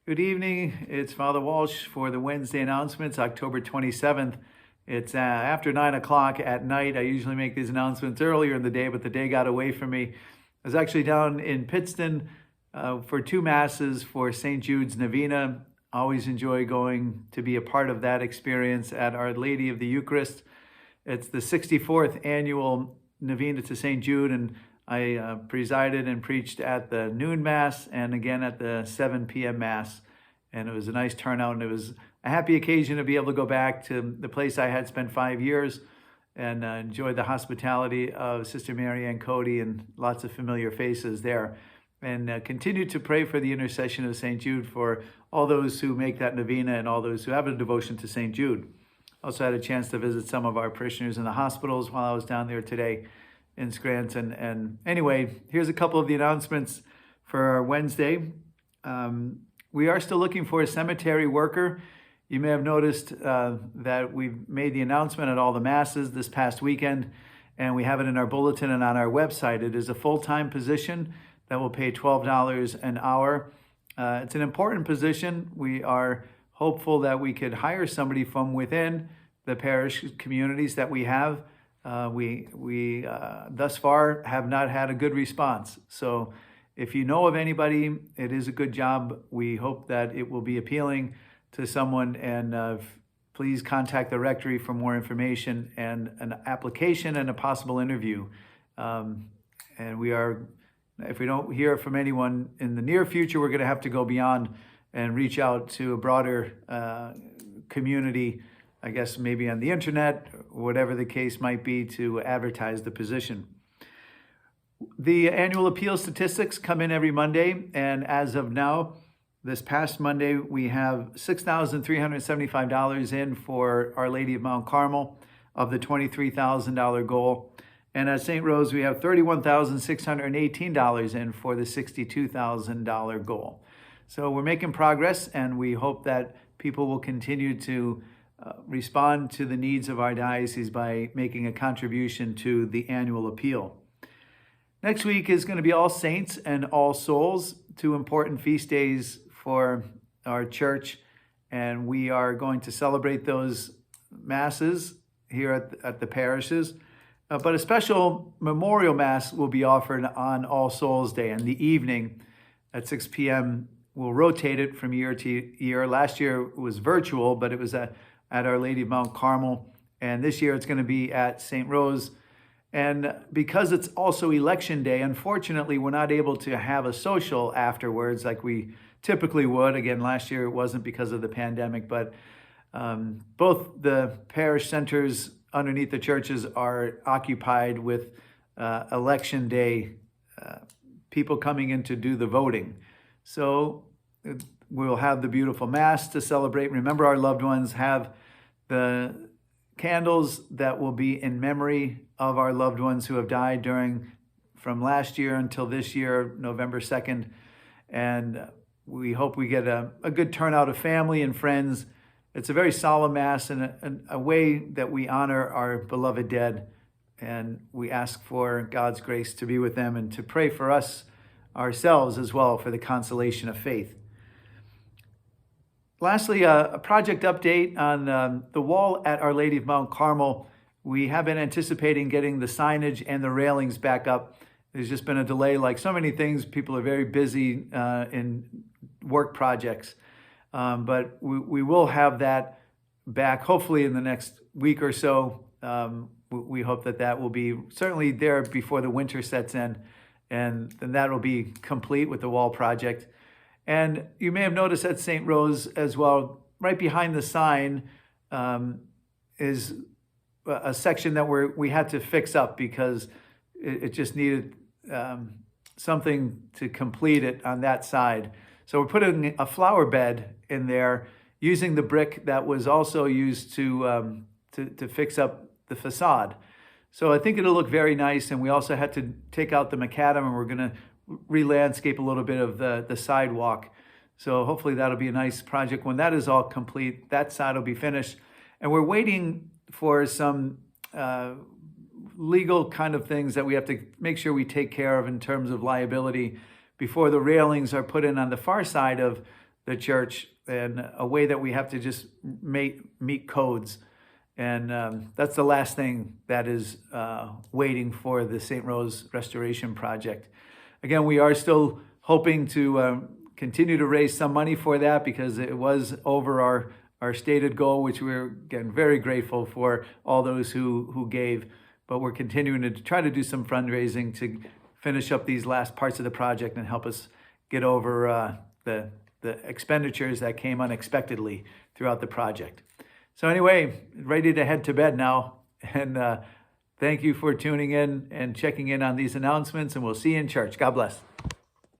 Good evening. It's Father Walsh for the Wednesday announcements, October 27th. It's after 9 o'clock at night. I usually make these announcements earlier in the day, but the day got away from me. I was actually down in Pittston for 2 masses for St. Jude's Novena. Always enjoy going to be a part of that experience at Our Lady of the Eucharist. It's the 64th annual Novena to St. Jude, and I presided and preached at the noon Mass and again at the 7 p.m. Mass. And it was a nice turnout, and it was a happy occasion to be able to go back to the place I had spent 5 years and enjoy the hospitality of Sister Mary Ann Cody and lots of familiar faces there. And continue to pray for the intercession of St. Jude for all those who make that novena and all those who have a devotion to St. Jude. Also had a chance to visit some of our parishioners in the hospitals while I was down there today in Scranton. And anyway, here's a couple of the announcements for our Wednesday. We are still looking for a cemetery worker. You may have noticed that we've made the announcement at all the masses this past weekend, and we have it in our bulletin and on our website. It is a full-time position that will pay $12 an hour. It's an important position. We are hopeful that we could hire somebody from within the parish communities that we have. We thus far have not had a good response. So if you know of anybody, it is a good job. We hope that it will be appealing to someone, and please contact the rectory for more information and an application and a possible interview. And we are, if we don't hear from anyone in the near future, we're going to have to go beyond and reach out to a broader community, I guess maybe on the internet, whatever the case might be, to advertise the position. The annual appeal statistics come in every Monday, and as of now, this past Monday, we have $6,375 in for Our Lady of Mount Carmel of the $23,000 goal. And at St. Rose, we have $31,618 in for the $62,000 goal. So we're making progress, and we hope that people will continue to respond to the needs of our diocese by making a contribution to the annual appeal. Next week is going to be All Saints and All Souls, 2 important feast days for our church, and we are going to celebrate those masses here at the parishes. But a special memorial mass will be offered on All Souls Day in the evening at 6 p.m. We'll rotate it from year to year. Last year it was virtual, but it was at Our Lady of Mount Carmel. And this year it's going to be at St. Rose. And because it's also election day, unfortunately, we're not able to have a social afterwards like we typically would. Again, last year it wasn't because of the pandemic, but both the parish centers underneath the churches are occupied with election day people coming in to do the voting. So we'll have the beautiful Mass to celebrate. Remember our loved ones, have the candles that will be in memory of our loved ones who have died from last year until this year, November 2nd. And we hope we get a good turnout of family and friends. It's a very solemn Mass and a way that we honor our beloved dead. And we ask for God's grace to be with them and to pray for us ourselves as well for the consolation of faith. Lastly, a project update on the wall at Our Lady of Mount Carmel. We have been anticipating getting the signage and the railings back up. There's just been a delay. Like so many things, people are very busy in work projects. But we will have that back hopefully in the next week or so. We hope that will be certainly there before the winter sets in, and then that will be complete with the wall project. And you may have noticed at St. Rose as well, right behind the sign is a section that we had to fix up because it just needed something to complete it on that side. So we're putting a flower bed in there using the brick that was also used to fix up the facade. So I think it'll look very nice. And we also had to take out the macadam, and we're going to re-landscape a little bit of the sidewalk. So hopefully that'll be a nice project. When that is all complete, that side will be finished. And we're waiting for some legal kind of things that we have to make sure we take care of in terms of liability before the railings are put in on the far side of the church and a way that we have to just meet codes. And that's the last thing that is waiting for the St. Rose Restoration Project. Again, we are still hoping to continue to raise some money for that because it was over our stated goal, which we're, again, very grateful for all those who gave. But we're continuing to try to do some fundraising to finish up these last parts of the project and help us get over the expenditures that came unexpectedly throughout the project. So anyway, ready to head to bed now. And thank you for tuning in and checking in on these announcements, and we'll see you in church. God bless.